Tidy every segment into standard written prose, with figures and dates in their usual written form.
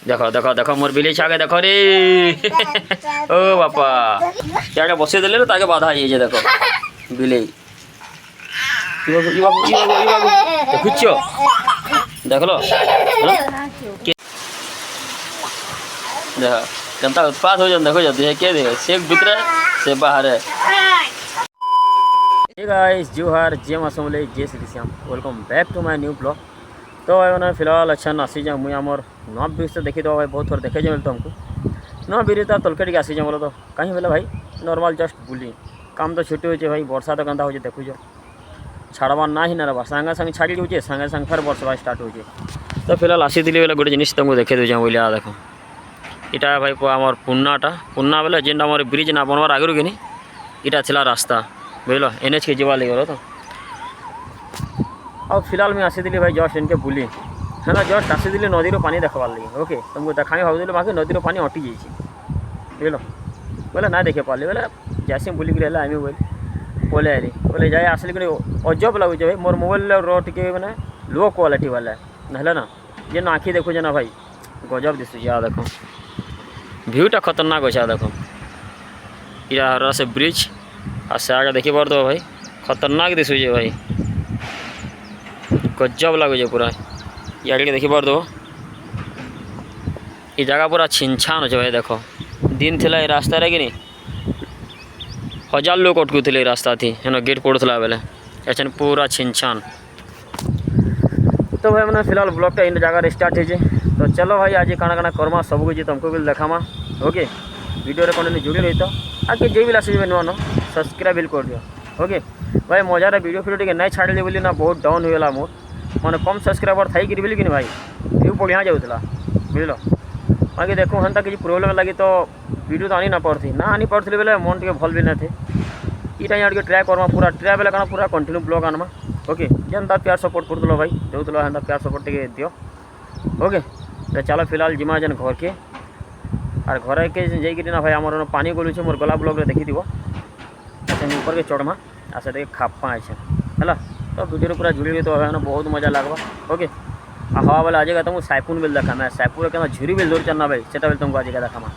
देख देख देख मोर बिलेई छागे देख रे ओ बापा क्या बसई देले ताके बाधा हो देख बिलेई देखुच देखल देख केनता उत्पात हो देखो किए देख से भितर से बाहर। हे गाइस जोहार जय मां समले जय Shri Shyam welcome back to my new blog. तो भाई मैंने फिलहाल अच्छा आसी जाए मुझे आमर नुआ ब्रिज तो देखी दो भाई बहुत थोड़ा देखे जाए तुमको नुआ ब्रिज तो तलके आसी जाए बोलो तो कहीं बोले भाई नॉर्मल जस्ट बुली काम तो छुट्टी हो भाई वर्षा तो गंदा हो देखुच छाड़बार ना ही ना रहा सागे सागे छाड़ी जाऊे सागे सागे फिर वर्षा स्टार्ट हो। तो फिलहाल आसी बोले गोटे जिन तुमको देखे दूचे बोले देख इटा भाई आम पुन्नाटा पुन्ना बोले जेनटा आम ब्रिज ना बनवार आगु कि इटा थिला रास्ता बुझल एनएच के जीवा लगे तो और फिलहाल मुझे आसी भाई जस्ट इनके बुली है ना जस्ट आसी नदी पानी देखवार लगे ओके तुमको देखा भाव बाकी नदी पानी अटि जाइए बुझल बोले ना देखे पारे बोले जैसे बुलिक आम बोले आरी बोले जाए आसली कि अजब लगुच भाई मोर मोबाइल टे मैंने लो क्वालिटी वाला ना ना जेन आखि देखुचे ना भाई गजब दिशुचे देख भ्यूटा खतरनाक अच्छे देख या से ब्रिज और से आगे देखी पार दो भाई खतरनाक दिशुचे भाई गजब लगुचे पूरा यार देखी पार दो ये जगह पूरा छिनछान अच्छे भाई देख दिन थिला रास्ता कि नहीं 1000 लोग अटकुले रास्ता थी है ना गेट पड़ूला बेले ऐसे पूरा छिनछान। तो भाई मैंने फिलहाल ब्लॉगटा इन जगह स्टार्ट हो तो चलो भाई आज काना काना करमा सब कुछ तुमको भी देखामा ओके वीडियो कंटिन्यू जुड़ी रही तो आगे जे भी आसे नुआ न सब्सक्राइब बिल कर दियो ओके भाई मजार वीडियो फिर टे नहीं छाड़े बोली ना बहुत डाउन होगा मोर मैंने कम सब्सक्राइबर थी कि कि भाई व्यू बढ़िया जाऊला बुझल बाकी देखो हेन्ता किसी प्रोब्लेम लगी तो वीडियो तो आनी ना पड़ती ना आनी पड़ती बोले मन टे भल भी ना थे यहाँ टे ट्राए करमा पूरा ट्राए बेले क्या पूरा कंटिन्यू ब्लॉग आनमा ओके जेनता प्यार सपोर्ट कर भाई जो हेन्ता प्यार सपोर्ट टे दियो ओके। तो चलो फिलहाल जिमा जेन घर के और घर के जाइए ना भाई आमर पानी गलुचे मोर गला ब्लॉग देखी दिव ऊपर के चढ़मा आ से खापा अच्छे है तो वीडियो पूरा जुड़ी रही तो भाई बहुत मजा लगवा ओके। हवा वाला आज तुमको साइपुन बिल देखा मैं साइपुर के झुरी बिल दूर चलना भाई से तुमको आज देखा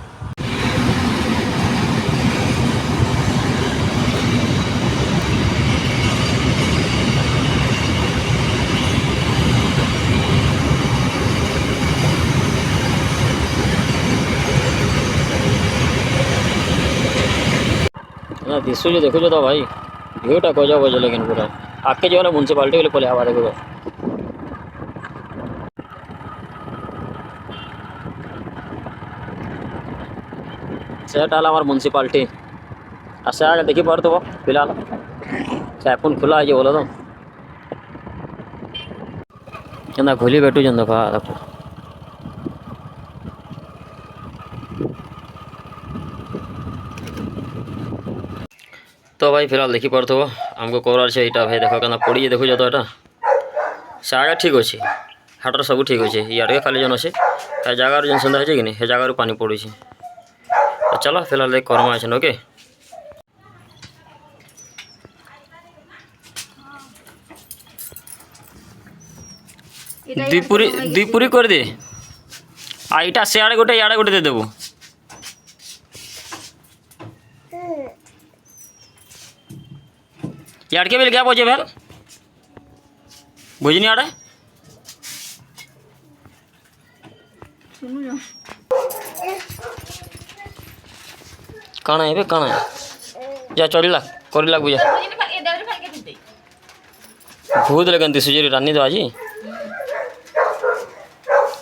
दिशु देखो तो भाई भ्यूटा गजब गज लेकिन पूरा आके जो है म्यूनसिपालिटी वाले पहले हवा देखो सेट आला हमार म्यूनसिपालिटी आसे आगे देखी पार तो फिलहाल सैपुन खुला है बोलो तो क्या खुली बैठू जन देखो देखो तो भाई फिलहाल देखी पार आमको करार से यहाँ भाई देख क्या पड़ी देखो तो यहाँ से आगे ठीक अच्छे हाटर सब ठीक अच्छे यार खाली जन अच्छे जगार जेन सन्दा है कि नहीं जगार पानी पड़े तो चलो फिलहाल देख करमा अच्छे ओके। दुई पूरी कर दे आईटा से आड़े गोटे दे देबू यार के बिल क्या बोझे भेल बुझनी आड़े काना है काना है जा चढ़ला करला बुझा भूत लगन सुजी रानी दो आज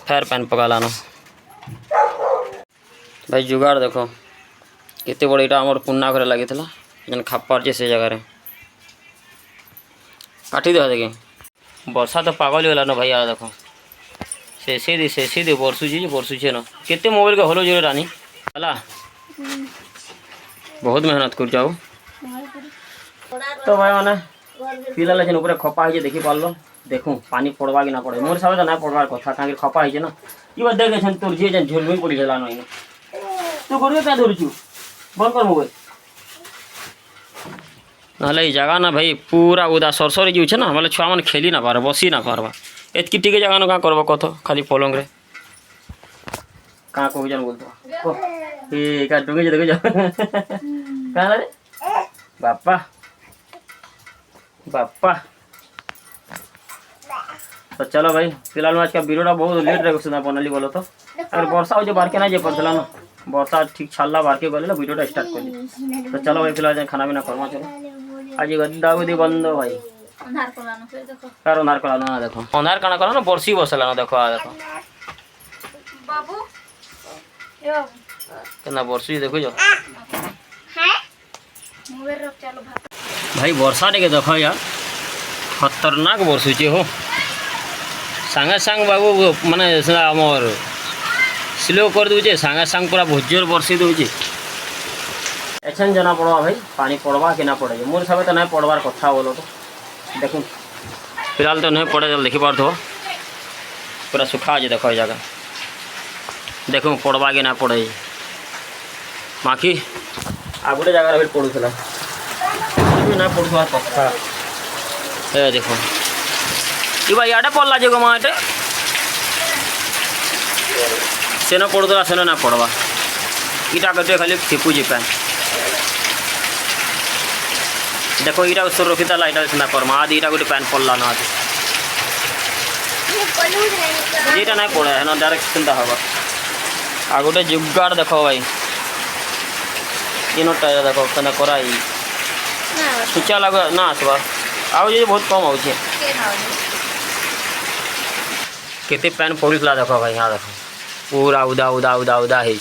फेर पैन पका लाना भाई जुगाड़ देखो केते बड़ यहाँ आम पुन्ना घरे लगी जेन खापार से जगह काटी दे देखे वर्षा तो पागल होगा ना भाई देखो से सीधे बरसुचे ना केते मोबाइल के हलो जो रानी है बहुत मेहनत कर जाओ तो भाई मैंने फिलहाल जेन ऊपर खपा है देखी पार्ल देखूँ पानी पड़वा कि ना पड़े मोर हिसाब से ना पड़वार कथा कहीं खपा है ना ये देखे तोर जी जेन झुलमी पड़ी गला नहीं तू कर क्या धरचु बंद कर मोबाइल ना ये जगह ना भाई पूरा उदा सरसरी जाऊे ना मतलब छुआ मैंने खेली ना पार बसी ना पारबा एतकी टिके जगह ना क्या करब कथ खाली पलंग रे कहाँ को जन बोलतो ये का डोंगे जे देखो जा कहाँ रे बापा बापा। तो चलो भाई फिलहाल में आज का वीडियो बहुत लेट रहे सुना बनली बोलो तो अगर वर्षा हो बाहर के ना जे पड़ता ना वर्षा ठीक छाला बाहर के गले वीडियो स्टार्ट कर। तो चलो भाई फिलहाल खाना पीना करमा चलो आज गद्दा गुदी बंद भाई कार अंधार कला ना देखो अंधार काना कला ना बरसी बसला ना देखो आ देखो बाबू यो केना बरसी देखो जो है मोबाइल रख चलो भात भाई वर्षा टे देखो यार खतरनाक बरसुचे हो सांगे सांग बाबू माने आमर स्लो कर दूचे सांगे सांग पूरा बहुत जोर बरसी दूचे एछन जना पड़वा भाई पानी पड़वा कि ना पड़े मोर हिसाब तो नहीं पड़वार कथा बोलो तो देखो फिलहाल तो नहीं पड़े जल देखी पार तो पूरा सुखा आज देखो जगह देखो पड़वा कि ना पड़े बाकी आ गोटे जगह पड़ूला ना पड़ुआ कथा ए देखो ये भाई आटे पड़ला जो गमा आटे सेना पड़ूला सेना ना पड़वा इटा कटे खाली टिपुजी पैन देखो इटा उसर रखी था इटा ना करमा आदि इटा गोटे पैन पड़ला ना आदि इटा नहीं पड़े है ना डायरेक्ट चिंता होगा आ गोटे जुगाड़ देखो भाई इन टायर देखो केना कराई सूचा लगा ना आसवा आउ ये बहुत कम आउे केते पैन पड़ूला देखो भाई यहाँ देखो पूरा उदा उदा उदा उदा है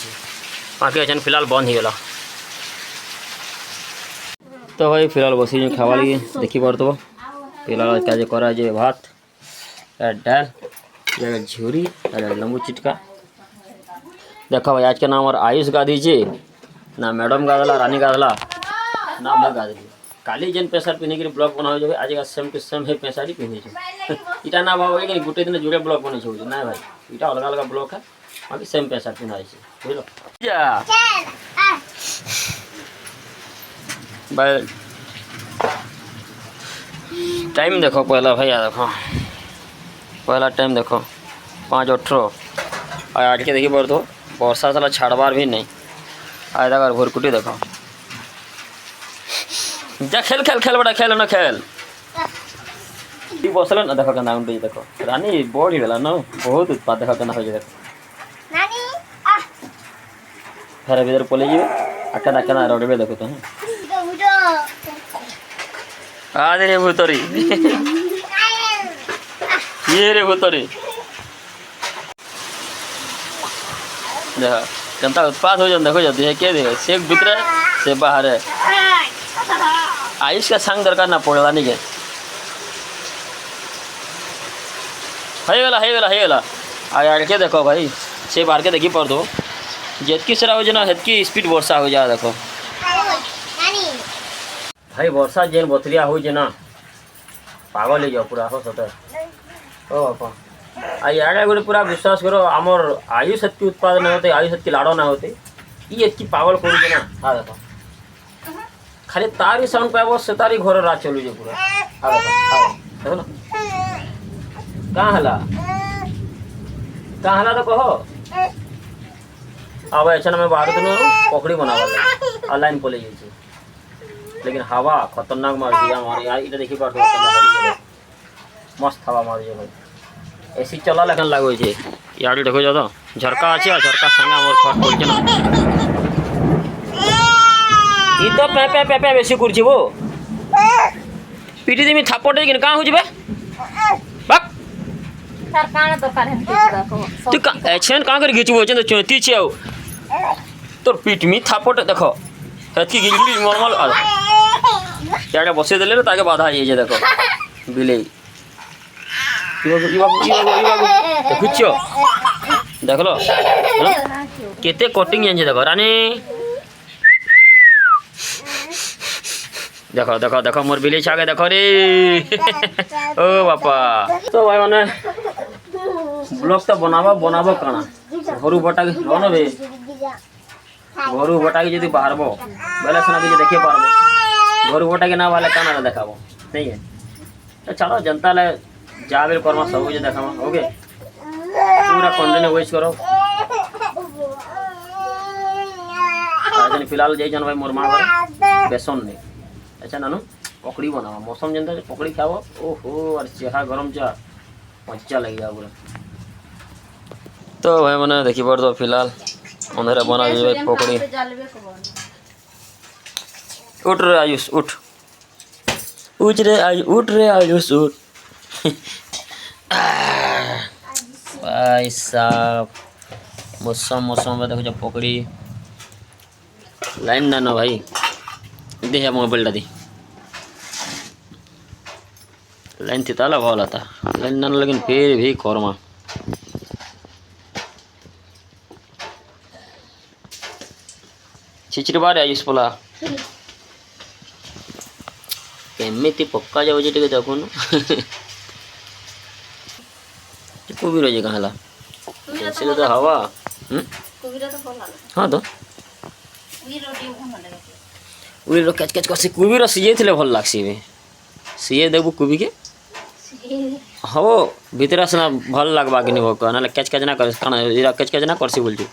बाकी अच्छा फिलहाल बंद हो गला। तो भाई फिलहाल बसी जो खावा लगे देखी पार्थ फिलहाल क्या करा जे भात डाल या झूरी लंबू चिटका देखो भाई आज के नाम और आयुष गा दीजिए ना मैडम गादला रानी गादला ना मैं गादली काली जेन पेशार पिन्हे कि ब्लॉग बना हो आज का सेम टू सेम है पेशारी पिन्हे इटा ना भाव कि गोटे दिन जोड़े ब्लॉग बने छे ना भाई इटा अलग अलग ब्लॉग है बाकी सेम पेशार पिन्हा बुझल भाई टाइम देखो पहला भैया देखो पहला टाइम देखो 5:18 और आज के देखिए तो वर्षा साला छाड़बार भी नहीं आज तक भोरकुटी देखो जा खेल खेल खेल बड़ा खेल ना खेल बसल ना देखो केना उठे देखो रानी बढ़ी गला ना बहुत उत्पाद देखो केना हो देखो नानी फेर भीतर पले जीवे आ केना केना रडबे देखो तो आ रे भूतरी ये रे भूतरी देखो केनता उत्पाद हो जन देखो जल्दी है के देखो से भीतर से बाहर है आयुष का संग दरकार ना पड़ेगा नहीं के है गला आ के देखो भाई से बाहर के देखी पड़ दो जितकी सरा हो जना हेतकी स्पीड वर्षा हो जा देखो भाई वर्षा जेन बतरिया हो जना पागल हो जाओ पूरा हो सत ओ बापा आ यार गोटे पूरा विश्वास करो आमर आयुष हेतकी उत्पादन नहीं होते आयुष हेतकी लाड़ ना होते ये हेतकी पागल कर ना देखो खाली तारी साउंड पाइब से तारी घर रात चलू जे पूरा देखो ना कहाँ हला तो कहो अब ऐसा मैं बाहर तो पकड़ी बनावा ऑनलाइन पले जाइए लेकिन हवा खतरनाक मार दिया मार यार इटा देखी पार मस्त हवा मार दिए भाई एसी चला लेकिन लगो छे यार देखो जा तो झरका अच्छे झरका संगे मोर खट पड़ ना ई तो पे पे पे पे बेसी करछि वो पीटी दिमी थापटे कि का हो जबे बक सर काना तो कर हम देखो तू का एछन का कर घिचबो छ तो चोती छ तोर पीठ मी थापटे देखो हेती गिजली नॉर्मल याडा बसे देले ताके बाधा आइ जे देखो बिले ई बाबू देखुछो देखलो केते कटिंग जे देखो रानी देखो देखो देखो मोर बिली छागे देखो रे ओ बापा तो भाई माने ब्लॉग तो बनाबो काना घरू बटा के न बे घरू बटा के यदि बाहरबो बेले सना के देखि पारबो घरू बटा के ना वाले काना ना देखाबो नहीं है तो चलो जनता ले जाबेल करमा सब जे देखाबो ओके पूरा कंटिन्यू वॉच करो जाने फिलहाल जाइछन भाई मोर माँ बेसन नहीं अच्छा नानू पकड़ी बनावा मौसम जनता पकड़ी खाओ ओहो और चाह गरम चाह मजा लग गया पूरा। तो भाई मैंने देखी पड़ तो फिलहाल अंधेरा बना भाई पकड़ी। उठ रे आयुष उठ उठ रे आयुष उठ भाई साहब मौसम में देखो जब पकड़ी लाइन ना भाई दे मोबाइल दी लाइन थी ताला भला था लाइन ना लेकिन फिर भी कोरमा छिचरी बारे आयुष पोला केमिति पक्का जाऊ जे टिके देखो न कोबी रजे कहला कैसे तो हवा कोबीरा तो भल लागे हां तो कोबी रोटी भल लागे उई रो कैच कसे कोबी रो सिजे थिले भल लागसी बे सिजे देबू कोबी के हो भीतर से ना भल लागबा कि नहीं हो कहना कैच कैच ना कर खाना इरा कैच कैच ना करसी बोलती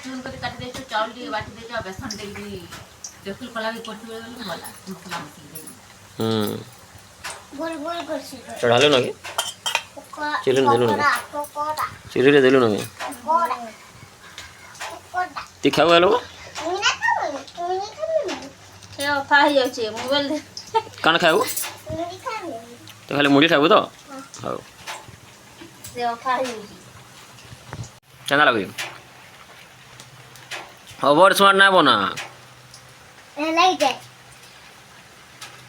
चून कर काट दे चावल दी बाटी दे जा बेसन दे दी देखल कला भी कोठी बोले भला मसला मसली दे गोल गोल करसी चढ़ाले ना के चिल्ली दिलु ना चिल्ली रे दिलु ना के ती खाऊ आलो ए अफा हो जाउछे मोबाइल दे कान खाऊ तो खाली मुड़ी खाऊ तो हां से अफा हो जाउछे केना लागै ओवर स्मार्ट ना बना ए लाई जाए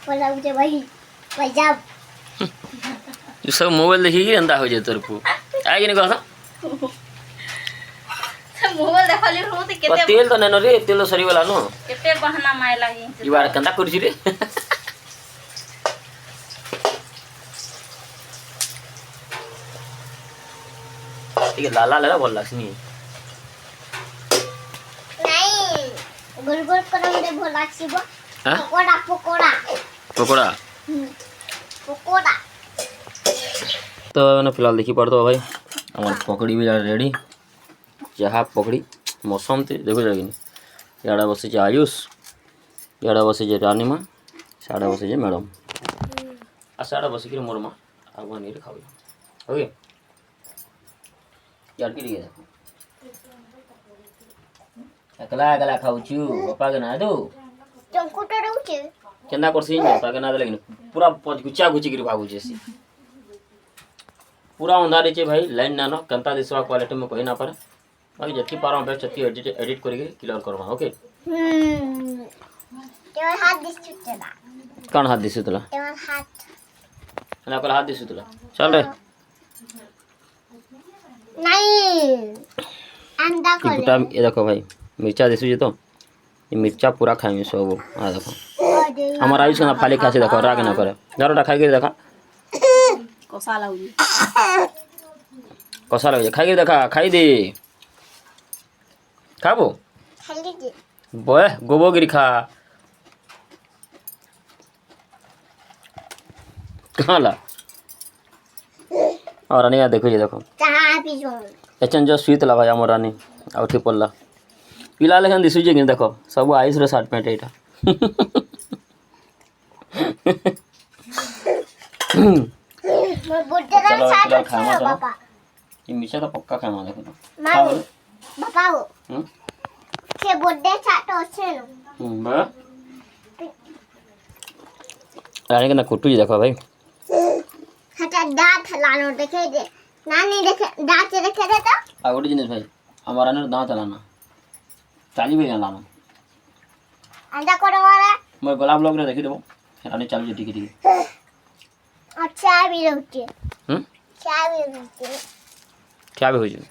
बोला मुझे भाई जाओ ये सब मोबाइल देखी कि अंदा हो जाए तोर को आगे नहीं कहता मोबाइल देखली हो त केते तेल तो ननो रे तेल तो सरी वाला नो केते बहाना माय लागी ई बार कंदा करछि रे ठीक है लाला लगा बोल लक्ष्मी नहीं गोल गोल करम दे भला छिबो हां पकोड़ा तो मैंने फिलहाल देखी पड़ तो भाई हमार पकड़ी भी रेडी जहाँ पकड़ी मौसम थे देखो जाएगी याड़ा बसे आयुष याड़ा बसे रानीमा साड़ा बसे मैडम आ साड़ा बसे मोर माँ आगुआ नहीं खाओ ओके यार की देखो एकला एकला खाऊछु बापा के ना दो चंकुटा रहउछे केना करसी बापा के ना दे लेकिन पूरा गुच्चा गुच्ची गिर भागु जेसी पूरा अंधारे छे भाई लाइन ना कंता दिसवा क्वालिटी में कोई ना पर बाकी जति पारा बेस्ट जति एडिट करके क्लियर करवा ओके तेवर हाथ दिसुतला कौन हाथ दिसु तुला तेवर हाथ ना पर हाथ दिसु तुला चल रे नहीं अंडा ये गुटा ये देखो भाई मिर्चा दिसु जे तो ये मिर्चा पूरा खाइमे सब आ देखो हमार आयुष ना फाली खासी देखो राग ना करे जरूर खाई के देखा कसा लाउजी कसा लगे खाई के देखा खाई दे खाबो खाली दे बोए गोबोगिरी खा कहाँ ला और रानी देखो ये देखो चाह पी जो एचन जो स्वीत ला भाई आम रानी आउठी पड़ला पिला लेकिन दिशुजे कि देखो सब आयुष रे शर्ट पैंट एटा मैं बुड्ढे का साथ अच्छा पापा ये मिर्चा तो पक्का खाना देखो तो मामी पापा वो हम्म के बुड्ढे साथ अच्छे नो बा रानी के ना कुट्टू जी देखो भाई हटा दांत लानो देखे दे नानी देखे दांत देखे दे तो आ गोटे जिनिस भाई हमारा ने दांत लाना चाली भी लाना अंडा करो वाला मैं गला ब्लॉग रे देखि देबो रानी चालू जे ठीक ठीक अच्छा भी रहते हम्म चाह भी रहते क्या भी हो जाए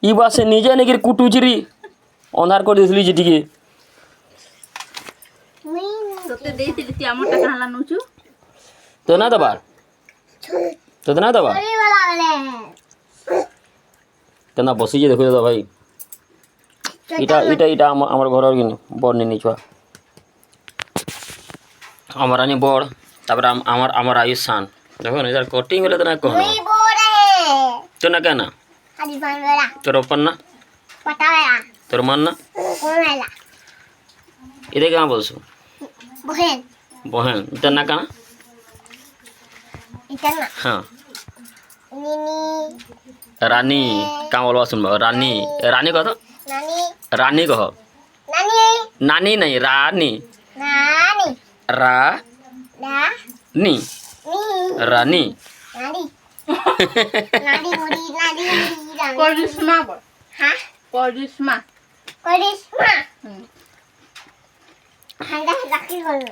ई बात से निजे ने गिर कुटुचरी अंधार कर दिसली जे ठीक तोते देइतिली ती हमर टाका हला नउछु तो ना दबा तो ना दबा अरे वाला वाले केना बसी जे देखो तो भाई इटा इटा इटा हमर घर और बड़ नहीं छुआ हमारा नहीं बड़ तब हमार आयुष शान देखो ना इधर कटिंग होले तो ना कहना नहीं बोल तो ना कहना हरी बनवेला तोर ओपन ना पटावेला तोर मन ना कोमेला इधे क्या बोलसु बहन बहन तो ना कहना इतना हाँ नीनी रानी क्या बोलवा सुन रानी रानी कह तो नानी रानी कह नानी नानी नहीं रानी नानी रानी नी रानी नानी नानी मुड़ी नानी मुड़ी करिश्मा बोल हाँ करिश्मा करिश्मा हंडा लकी बोलो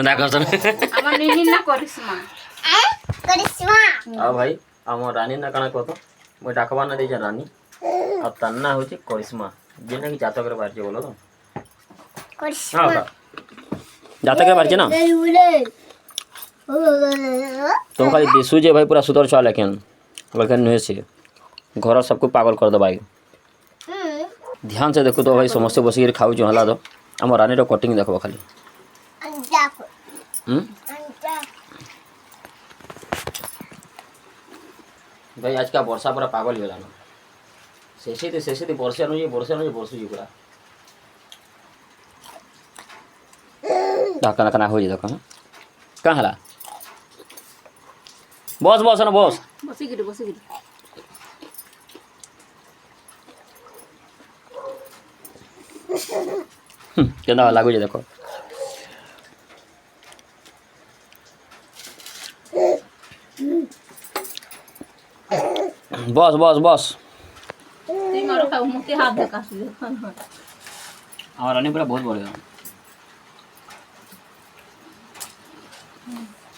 देखो सुन আমার নিনি না করিশ্মা करिश्मा आ भाई आम रानी ना कण कह तो मुझे डाकबा ना दे रानी अब तन्ना हो करिश्मा जेना कि जातक बाहर बोलो तो करिश्मा हाँ जातक बाहर ना तो खाली दिशु जे भाई पूरा सुतर चल लेकिन बल्कि नुहे से घर सबको पागल कर दो भाई ध्यान से देखो तो भाई समस्त बसिक खाऊ जो हला दो आम रानी कटिंग देखो खाली अंडा को अंडा भाई आज का वर्षा पूरा पागल हो गला शेषे वर्षा अनुजे वर्षुजी पूरा ढाकना कना हो देखो कहाँ हला बस बस ना बस বসিগিরি বসিগিরি केना लागू जे देखो बस बस बस তুই মারো খাও মুতে হাত দেখাস हमारा रानी पूरा बहुत बढ़िया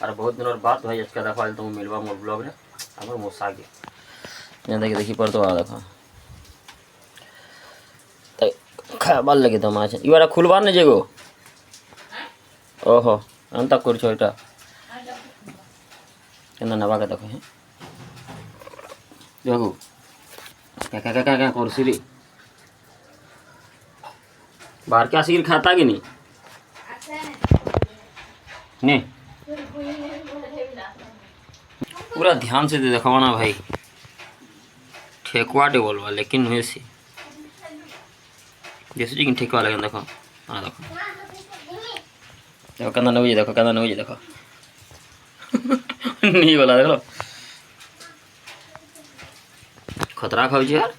और बहुत दिन और बात भाई इसका देखा तुम मिलवा मोर ब्लॉग रे हमर मोसा के यहाँ देखी पर तो आ देखा तो खाबार लगे तो माछ इवारा खुलबार नहीं जेगो ओहो अंत कर एटा केना नवा के देखो हैं देखो क्या क्या क्या क्या करसी रे बाहर के आसिर खाता कि नहीं नहीं पूरा ध्यान से देखवा ना भाई ठेकुआ बोलवा लेकिन हुए से जैसे जी ठेकुआ लगे देखो हाँ देखो देखो कंधा नौजी देखो कंधा नौजी देखो नहीं बोला देखो खतरा खाऊ यार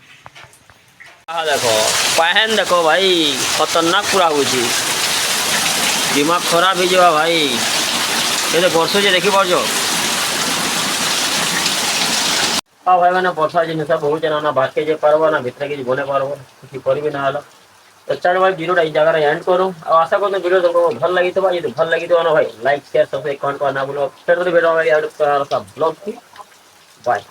हाँ देखो पहन देखो भाई खतरनाक पूरा हो दिमाग खराब हो जावा भाई ये तो वर्ष जे देखी पार्ज हाँ भाई मैंने वर्षा जिन बहुत जना ना बाहर के जे पार्ब ना भितर के बने पार्ब किसी कर ना हल तो चल भाई वीडियो इस जगह एंड करूँ और आशा करते वीडियो तुमको भल लगी तो भाई भल लगी तो ना भाई लाइक शेयर सब्सक्राइब कमेंट करना बोलो फिर वीडियो ब्लॉग थी बाय।